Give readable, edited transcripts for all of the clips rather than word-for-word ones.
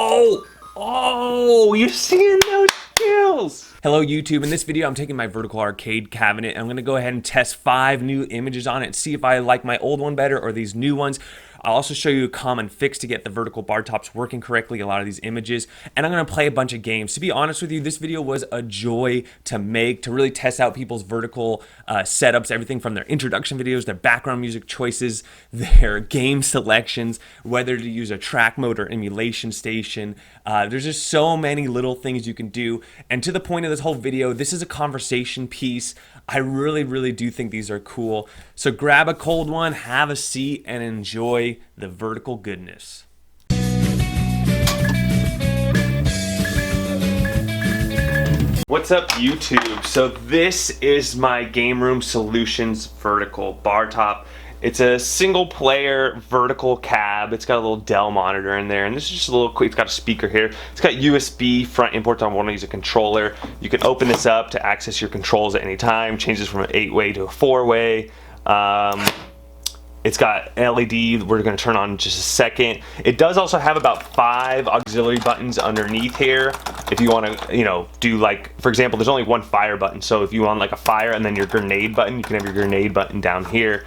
Oh, you're seeing those skills. Hello YouTube, in this video I'm taking my vertical arcade cabinet and I'm gonna go ahead and test 5 new images on it and see if I like my old one better or these new ones. I'll also show you a common fix to get the vertical bar tops working correctly, a lot of these images, and I'm gonna play a bunch of games. To be honest with you, this video was a joy to make, to really test out people's vertical setups, everything from their introduction videos, their background music choices, their game selections, whether to use a track mode or emulation station. There's just so many little things you can do, and to the point of this whole video, this is a conversation piece. I really do think these are cool. So grab a cold one, have a seat, and enjoy the vertical goodness. What's up YouTube? So this is my Game Room Solutions vertical bar top. It's a single player vertical cab. It's got a little Dell monitor in there, and this is just a little quick. It's got a speaker here. It's got USB front inputs. I want to use a controller. You can open this up to access your controls at any time. Change this from an 8-way to a 4-way. It's got LED we're going to turn on in just a second. It does also have about 5 auxiliary buttons underneath here. If you want to, do like, for example, there's only one fire button. So if you want like a fire and then your grenade button, you can have your grenade button down here.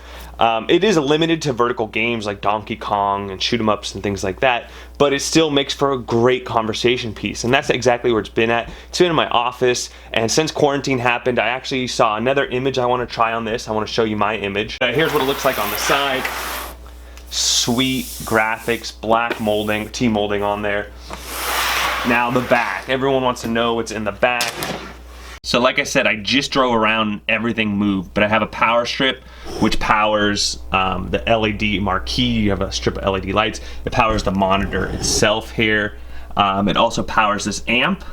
It is limited to vertical games like Donkey Kong and shoot 'em ups and things like that, but it still makes for a great conversation piece, and that's exactly where it's been at. It's been in my office, and since quarantine happened, I actually saw another image I want to try on this. I want to show you my image. Here's what it looks like on the side. Sweet graphics, black molding, T-molding on there. Now the back. Everyone wants to know what's in the back. So like I said, I just drove around and everything moved, but I have a power strip which powers the LED marquee. You have a strip of LED lights. It powers the monitor itself here. It also powers this amp,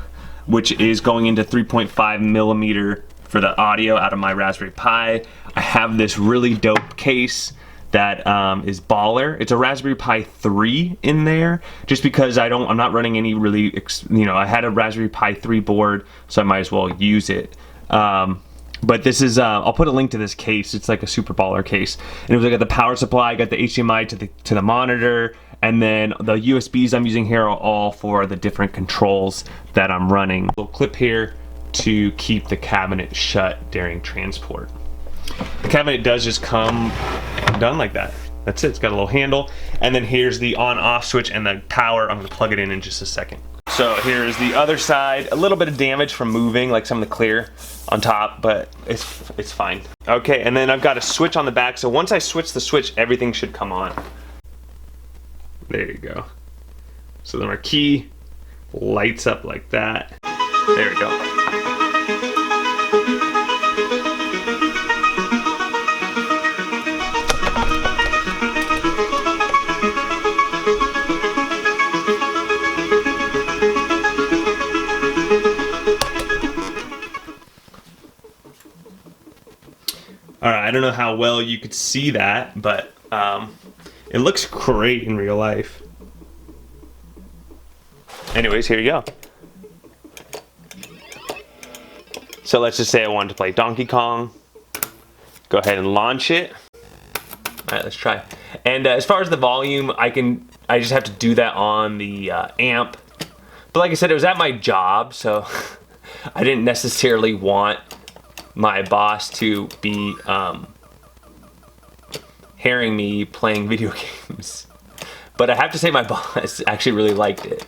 which is going into 3.5 millimeter for the audio out of my Raspberry Pi. I have this really dope case that is baller. It's a Raspberry Pi 3 in there, just because I'm not running any really, I had a Raspberry Pi 3 board, so I might as well use it. But this is, I'll put a link to this case. It's like a super baller case. And it was like got the power supply, got the HDMI to the monitor, and then the USBs I'm using here are all for the different controls that I'm running. A little clip here to keep the cabinet shut during transport. The cabinet does just come done like that. That's it. It's got a little handle, and then here's the on-off switch and the power. I'm going to plug it in just a second. So here's the other side. A little bit of damage from moving, like some of the clear on top, but it's fine. Okay, and then I've got a switch on the back. So once I switch the switch, everything should come on. There you go. So the marquee lights up like that. There we go. Alright, I don't know how well you could see that, but it looks great in real life. Anyways, here you go. So let's just say I wanted to play Donkey Kong. Go ahead and launch it. Alright, let's try. And as far as the volume, I just have to do that on the amp. But like I said, it was at my job, so I didn't necessarily want my boss to be hearing me playing video games. But I have to say my boss actually really liked it.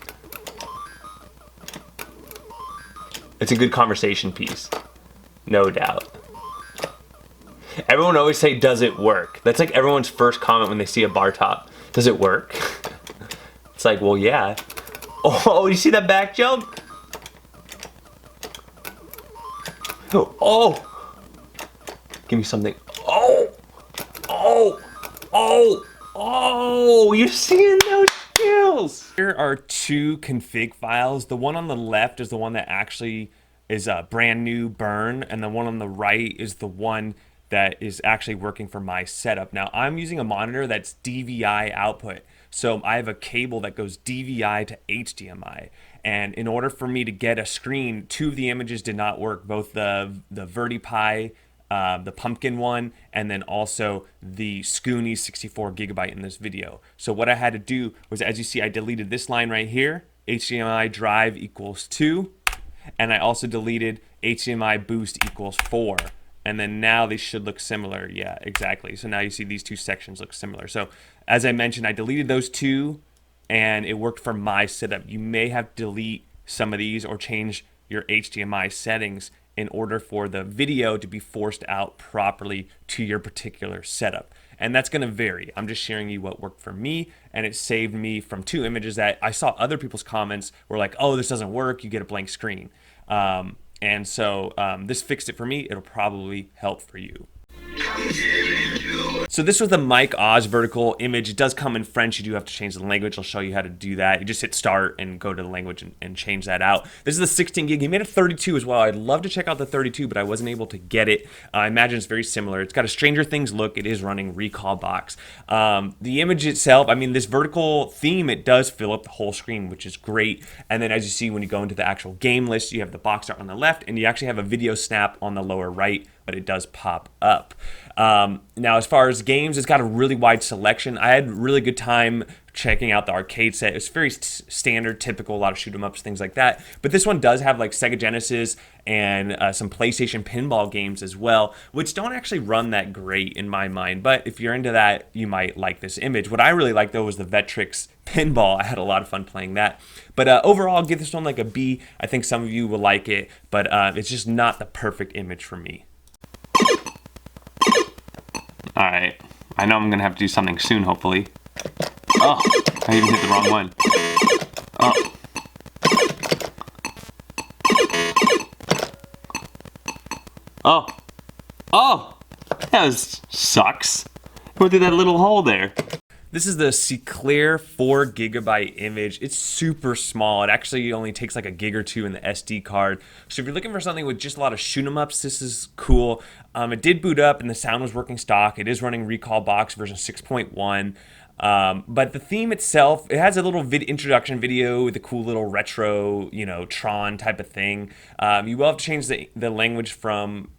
It's a good conversation piece, no doubt. Everyone always say, does it work? That's like everyone's first comment when they see a bar top. Does it work? It's like, well, yeah. Oh, you see that back jump? Oh! Give me something. Oh! You're seeing those skills! Here are 2 config files. The one on the left is the one that actually is a brand new burn, and the one on the right is the one that is actually working for my setup. Now, I'm using a monitor that's DVI output. So I have a cable that goes DVI to HDMI. And in order for me to get a screen, 2 of the images did not work, both the VertiPi, the Pumpkin one, and then also the Scoony 64GB in this video. So what I had to do was, as you see, I deleted this line right here, HDMI drive equals 2, and I also deleted HDMI boost equals 4. And then now they should look similar. Yeah, exactly. So now you see these two sections look similar. So as I mentioned, I deleted those two and it worked for my setup. You may have to delete some of these or change your HDMI settings in order for the video to be forced out properly to your particular setup. And that's going to vary. I'm just sharing you what worked for me, and it saved me from 2 images that I saw other people's comments were like, oh, this doesn't work, you get a blank screen. And so this fixed it for me. It'll probably help for you. So this was the Mike Oz vertical image. It does come in French. You do have to change the language. I'll show you how to do that. You just hit start and go to the language and change that out. This is the 16 gig. He made a 32 as well. I'd love to check out the 32, but I wasn't able to get it. I imagine it's very similar. It's got a Stranger Things look. It is running recalbox. The image itself, I mean, this vertical theme, it does fill up the whole screen, which is great. And then as you see, when you go into the actual game list, you have the box art on the left, and you actually have a video snap on the lower right, but it does pop up. Now, as far as games, it's got a really wide selection. I had a really good time checking out the arcade set. It's very standard, typical, a lot of shoot 'em ups, things like that. But this one does have like Sega Genesis and some PlayStation pinball games as well, which don't actually run that great in my mind. But if you're into that, you might like this image. What I really liked though was the Vectrex pinball. I had a lot of fun playing that. But overall, I'll give this one like a B. I think some of you will like it, but it's just not the perfect image for me. Alright, I know I'm going to have to do something soon, hopefully. Oh, I even hit the wrong one. Oh. Oh. Oh! That sucks. Went through that little hole there. This is the Seclair 4 gigabyte image. It's super small. It actually only takes like a gig or 2 in the SD card. So if you're looking for something with just a lot of shoot 'em ups, this is cool. It did boot up and the sound was working stock. It is running recalbox version 6.1. But the theme itself, it has a little introduction video with a cool little retro, Tron type of thing. You will have to change the language from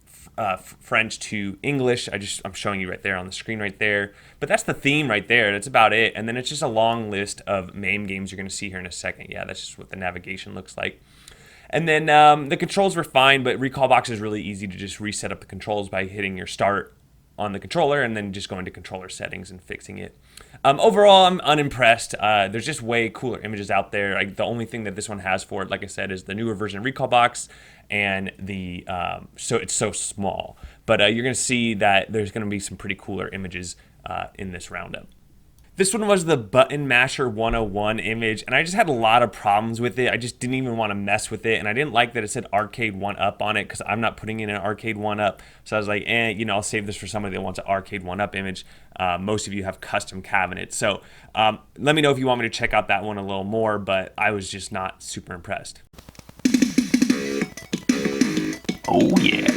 French to English. I'm showing you right there on the screen right there. But that's the theme right there. That's about it. And then it's just a long list of Mame games you're going to see here in a second. Yeah, that's just what the navigation looks like. And then the controls were fine, but recalbox is really easy to just reset up the controls by hitting your start on the controller and then just going to controller settings and fixing it. Overall, I'm unimpressed. There's just way cooler images out there. The only thing that this one has for it, like I said, is the newer version of recalbox, and so it's so small. But you're going to see that there's going to be some pretty cooler images in this roundup. This one was the Button Masher 101 image, and I just had a lot of problems with it. I just didn't even want to mess with it, and I didn't like that it said Arcade 1-Up on it because I'm not putting in an Arcade 1-Up. So I was like, I'll save this for somebody that wants an Arcade 1-Up image. Most of you have custom cabinets. So let me know if you want me to check out that one a little more, but I was just not super impressed. Oh, yeah.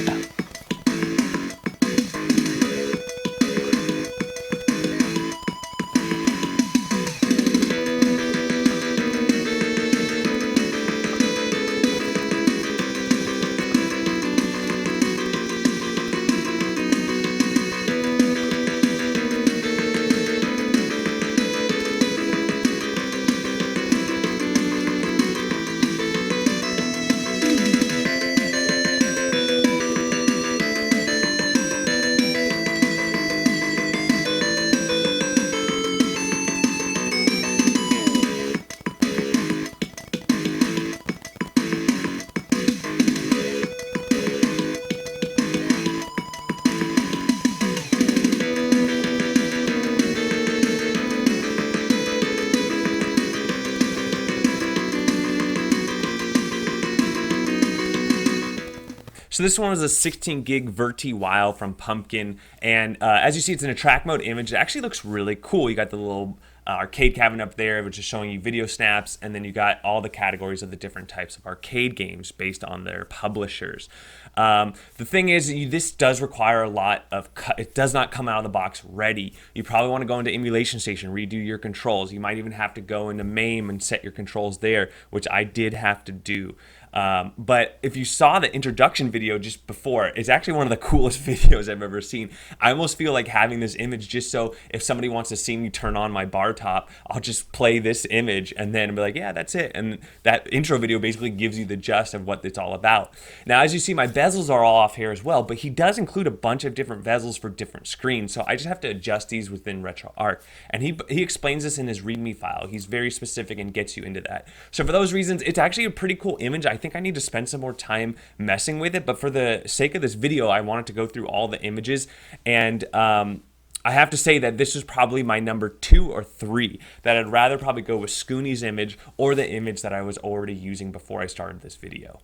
So this one was a 16 gig Verti Wild from Pumpkin, and as you see, it's in a track mode image. It actually looks really cool. You got the little arcade cabinet up there, which is showing you video snaps, and then you got all the categories of the different types of arcade games based on their publishers. The thing is, this does require a lot of it does not come out of the box ready. You probably want to go into Emulation Station, redo your controls. You might even have to go into Mame and set your controls there, which I did have to do. But if you saw the introduction video just before, it's actually one of the coolest videos I've ever seen. I almost feel like having this image just so if somebody wants to see me turn on my bar top, I'll just play this image and then be like, yeah, that's it. And that intro video basically gives you the gist of what it's all about. Now, as you see, my bezels are all off here as well, but he does include a bunch of different bezels for different screens. So I just have to adjust these within RetroArch. And he explains this in his README file. He's very specific and gets you into that. So for those reasons, it's actually a pretty cool image. I think I need to spend some more time messing with it, but for the sake of this video, I wanted to go through all the images, and I have to say that this is probably my number 2 or 3, that I'd rather probably go with Scoony's image or the image that I was already using before I started this video.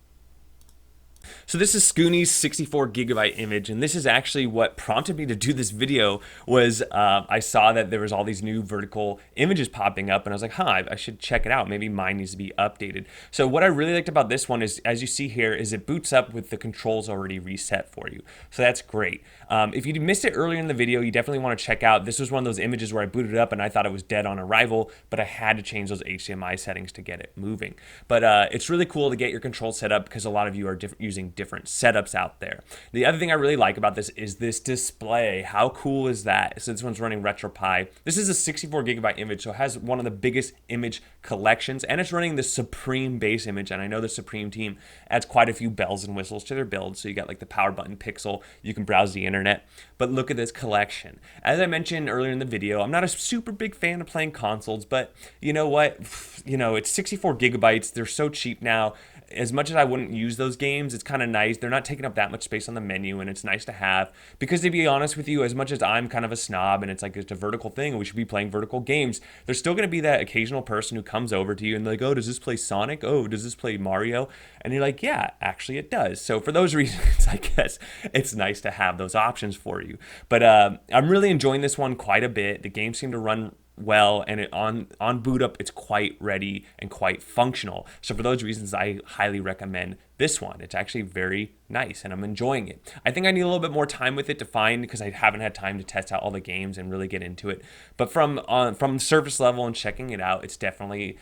So this is Scoony's 64 gigabyte image, and this is actually what prompted me to do this video. Was I saw that there was all these new vertical images popping up, and I was like, I should check it out. Maybe mine needs to be updated. So what I really liked about this one is, as you see here, is it boots up with the controls already reset for you. So that's great. If you missed it earlier in the video, you definitely want to check out. This was one of those images where I booted it up and I thought it was dead on arrival, but I had to change those HDMI settings to get it moving. But it's really cool to get your controls set up because a lot of you are using different setups out there. The other thing I really like about this is this display. How cool is that? So this one's running retropie. This is a 64 gigabyte image, so it has one of the biggest image collections, and it's running the Supreme base image. And I know the Supreme team adds quite a few bells and whistles to their build. So you got like the power button pixel, you can browse the internet, but look at this collection. As I mentioned earlier in the video, I'm not a super big fan of playing consoles, but you know what? It's 64 gigabytes. They're so cheap now. As much as I wouldn't use those games, it's kind of nice. They're not taking up that much space on the menu, and it's nice to have. Because to be honest with you, as much as I'm kind of a snob and it's like it's a vertical thing and we should be playing vertical games, there's still going to be that occasional person who comes over to you and they're like, oh, does this play Sonic? Oh, does this play Mario? And you're like, yeah, actually it does. So for those reasons, I guess it's nice to have those options for you. But I'm really enjoying this one quite a bit. The games seem to run well, and on boot up it's quite ready and quite functional. So for those reasons, I highly recommend this one. It's actually very nice and I'm enjoying it. I think I need a little bit more time with it to find, because I haven't had time to test out all the games and really get into it. But from surface level and checking it out, it's definitely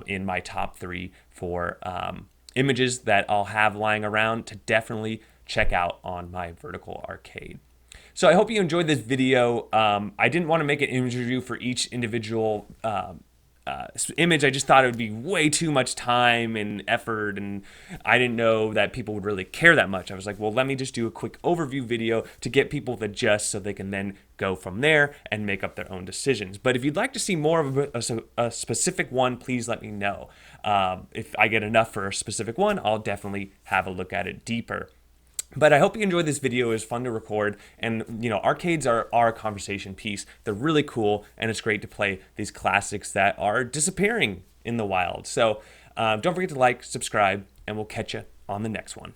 in my top 3 for images that I'll have lying around to definitely check out on my vertical arcade. So I hope you enjoyed this video. I didn't want to make an image review for each individual image. I just thought it would be way too much time and effort, and I didn't know that people would really care that much. I was like, well, let me just do a quick overview video to get people the gist so they can then go from there and make up their own decisions. But if you'd like to see more of a specific one, please let me know. If I get enough for a specific one, I'll definitely have a look at it deeper. But I hope you enjoyed this video. It was fun to record, and arcades are a conversation piece. They're really cool, and it's great to play these classics that are disappearing in the wild. So don't forget to like, subscribe, and we'll catch you on the next one.